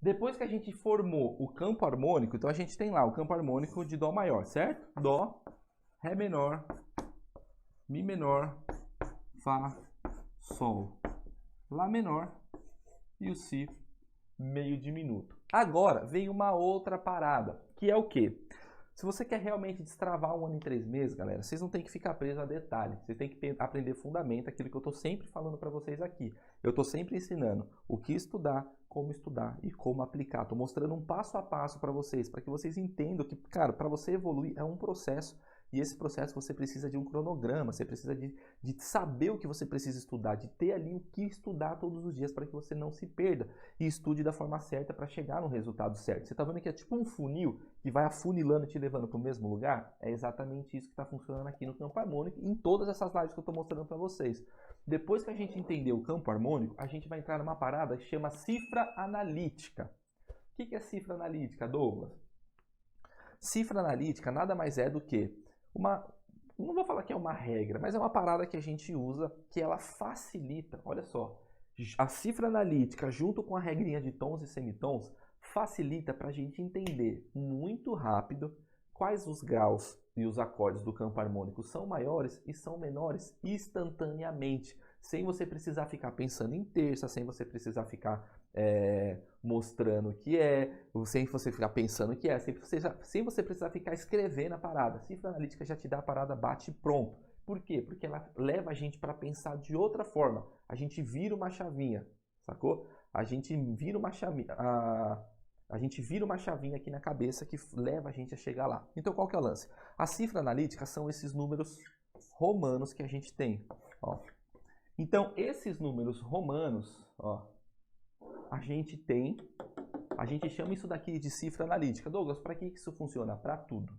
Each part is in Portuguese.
Depois que a gente formou o campo harmônico, então a gente tem lá o campo harmônico de Dó maior, certo? Dó, Ré menor, Mi menor, Fá, Sol, Lá menor e o Si meio diminuto. Agora vem uma outra parada, que é o quê? Se você quer realmente destravar um ano em 3 meses, galera, vocês não tem que ficar presos a detalhe. Vocês têm que aprender fundamento, aquilo que eu estou sempre falando para vocês aqui. Eu estou sempre ensinando o que estudar e como aplicar. Estou mostrando um passo a passo para vocês que vocês entendam que, cara, para você evoluir é um processo. E esse processo você precisa de um cronograma, você precisa de saber o que você precisa estudar, de ter ali o que estudar todos os dias para que você não se perda e estude da forma certa para chegar no resultado certo. Você está vendo que é tipo um funil que vai afunilando e te levando para o mesmo lugar? É exatamente isso que está funcionando aqui no campo harmônico e em todas essas lives que eu estou mostrando para vocês. Depois que a gente entender o campo harmônico, a gente vai entrar numa parada que chama cifra analítica. O que é cifra analítica, Douglas? Cifra analítica nada mais é do que não vou falar que é uma regra, mas é uma parada que a gente usa que ela facilita, olha só, a cifra analítica junto com a regrinha de tons e semitons facilita para a gente entender muito rápido quais os graus e os acordes do campo harmônico são maiores e são menores instantaneamente, sem você precisar ficar pensando em terça, sem você precisar ficar mostrando o que é, sem você ficar pensando o que é, sem você precisar ficar escrevendo a parada. A cifra analítica já te dá a parada bate e pronto. Por quê? Porque ela leva a gente para pensar de outra forma. A gente vira uma chavinha, sacou? A gente vira uma chavinha, a gente vira uma chavinha aqui na cabeça que leva a gente a chegar lá. Então qual que é o lance? A cifra analítica são esses números romanos que a gente tem. Ó. Então esses números romanos, ó, a gente chama isso daqui de cifra analítica. Douglas, para que isso funciona? Para tudo.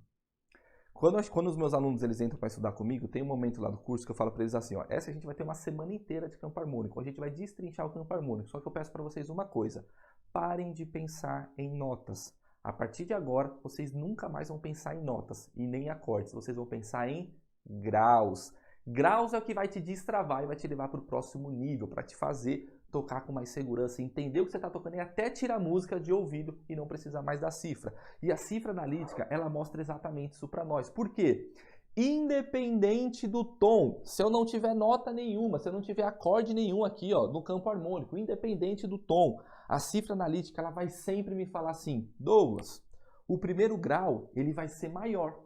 Quando os meus alunos eles entram para estudar comigo, tem um momento lá do curso que eu falo para eles assim, ó, essa a gente vai ter uma semana inteira de campo harmônico, a gente vai destrinchar o campo harmônico, só que eu peço para vocês uma coisa, parem de pensar em notas. A partir de agora, vocês nunca mais vão pensar em notas e nem acordes, vocês vão pensar em graus. Graus é o que vai te destravar e vai te levar para o próximo nível, para te fazer tocar com mais segurança, entender o que você está tocando e até tirar música de ouvido e não precisar mais da cifra. E a cifra analítica, ela mostra exatamente isso para nós. Por quê? Independente do tom, se eu não tiver nota nenhuma, se eu não tiver acorde nenhum aqui, ó, no campo harmônico, independente do tom, a cifra analítica ela vai sempre me falar assim, Douglas, o primeiro grau ele vai ser maior,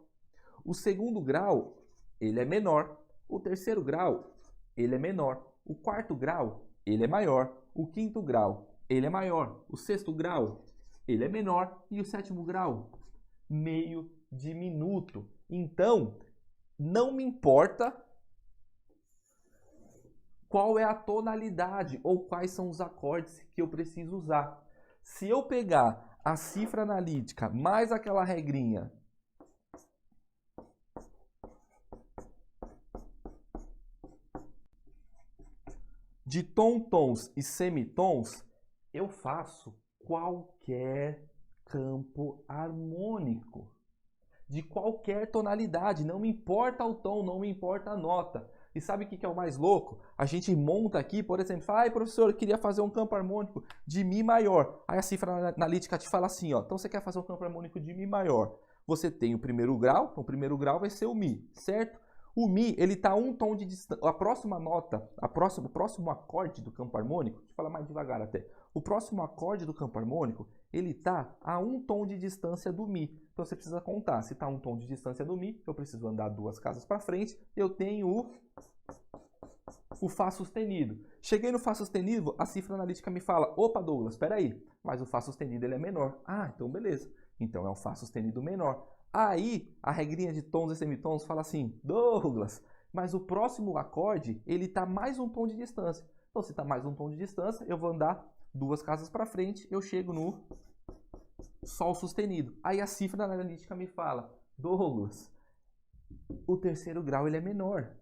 o segundo grau ele é menor, o terceiro grau ele é menor, o quarto grau ele é maior, o quinto grau ele é maior, o sexto grau ele é menor e o sétimo grau meio diminuto. Então, não me importa qual é a tonalidade ou quais são os acordes que eu preciso usar. Se eu pegar a cifra analítica mais aquela regrinha de tom-tons e semitons, eu faço qualquer campo harmônico, de qualquer tonalidade, não me importa o tom, não me importa a nota. E sabe o que é o mais louco? A gente monta aqui, por exemplo, fala, ai professor, eu queria fazer um campo harmônico de Mi maior. Aí a cifra analítica te fala assim, ó, então você quer fazer um campo harmônico de Mi maior. Você tem o primeiro grau, então o primeiro grau vai ser o Mi, certo? O Mi, ele está um tom de distância. A próxima nota, o próximo acorde do campo harmônico, deixa eu falar mais devagar até. O próximo acorde do campo harmônico, ele está a um tom de distância do Mi. Então você precisa contar. Se está um tom de distância do Mi, eu preciso andar 2 casas para frente. Eu tenho o Fá sustenido. Cheguei no Fá sustenido, a cifra analítica me fala, opa Douglas, espera aí, mas o Fá sustenido ele é menor. Ah, então beleza. Então é o Fá sustenido menor. Aí, a regrinha de tons e semitons fala assim, Douglas, mas o próximo acorde, ele está mais um tom de distância. Então, se está mais um tom de distância, eu vou andar 2 casas para frente, eu chego no Sol sustenido. Aí a cifra analítica me fala, Douglas, o terceiro grau ele é menor.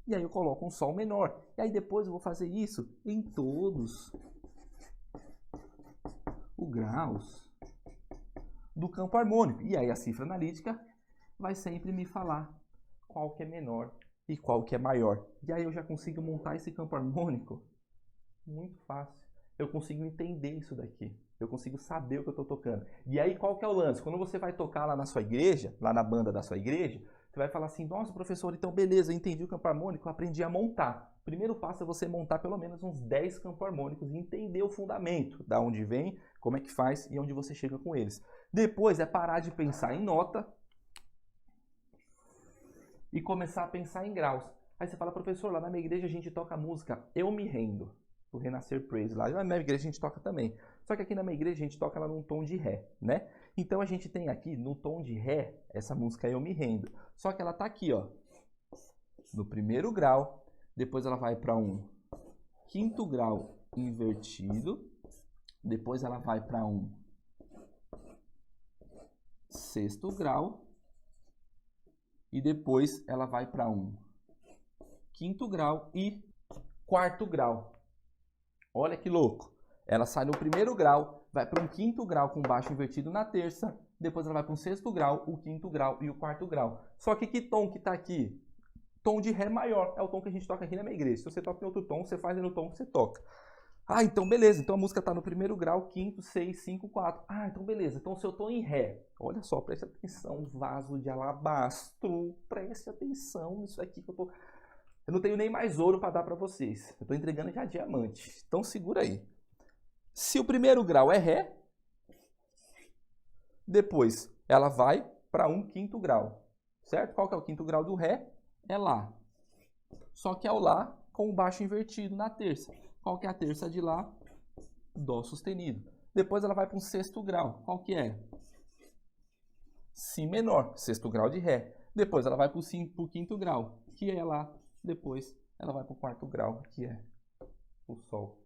E aí eu coloco um Sol menor. E aí depois eu vou fazer isso em todos os graus do campo harmônico. E aí a cifra analítica vai sempre me falar qual que é menor e qual que é maior. E aí eu já consigo montar esse campo harmônico muito fácil. Eu consigo entender isso daqui. Eu consigo saber o que eu estou tocando. E aí, qual que é o lance? Quando você vai tocar lá na sua igreja, lá na banda da sua igreja, você vai falar assim, nossa, professor, então beleza, eu entendi o campo harmônico, eu aprendi a montar. O primeiro passo é você montar pelo menos uns 10 campos harmônicos e entender o fundamento, da onde vem, como é que faz e onde você chega com eles. Depois é parar de pensar em nota e começar a pensar em graus. Aí você fala, professor, lá na minha igreja a gente toca a música Eu Me Rendo, do Renascer Praise. Lá na minha igreja a gente toca também. Só que aqui na minha igreja a gente toca ela num tom de Ré, né? Então a gente tem aqui no tom de Ré, essa música Eu Me Rendo. Só que ela tá aqui, ó, no primeiro grau, depois ela vai para um quinto grau invertido, depois ela vai para um sexto grau e depois ela vai para um quinto grau e quarto grau. Olha que louco! Ela sai no primeiro grau, vai para um quinto grau com baixo invertido na terça, depois ela vai para um sexto grau, o quinto grau e o quarto grau. Só que tom que está aqui? Tom de Ré maior, é o tom que a gente toca aqui na minha igreja. Se você toca em outro tom, você faz no tom que você toca. Ah, então beleza, então a música está no primeiro grau, quinto, 6, 5, 4. Ah, então beleza, então se eu estou em Ré, olha só, preste atenção, vaso de alabastro, preste atenção nisso aqui que eu tô... Eu não tenho nem mais ouro para dar para vocês, eu estou entregando já diamante, então segura aí. Se o primeiro grau é Ré, depois ela vai para um quinto grau, certo? Qual que é o quinto grau do Ré? É Lá. Só que é o Lá com o baixo invertido na terça. Qual que é a terça de Lá? Dó sustenido. Depois ela vai para um sexto grau. Qual que é? Si menor, sexto grau de Ré. Depois ela vai para o quinto grau, que é Lá. Depois ela vai para o quarto grau, que é o Sol.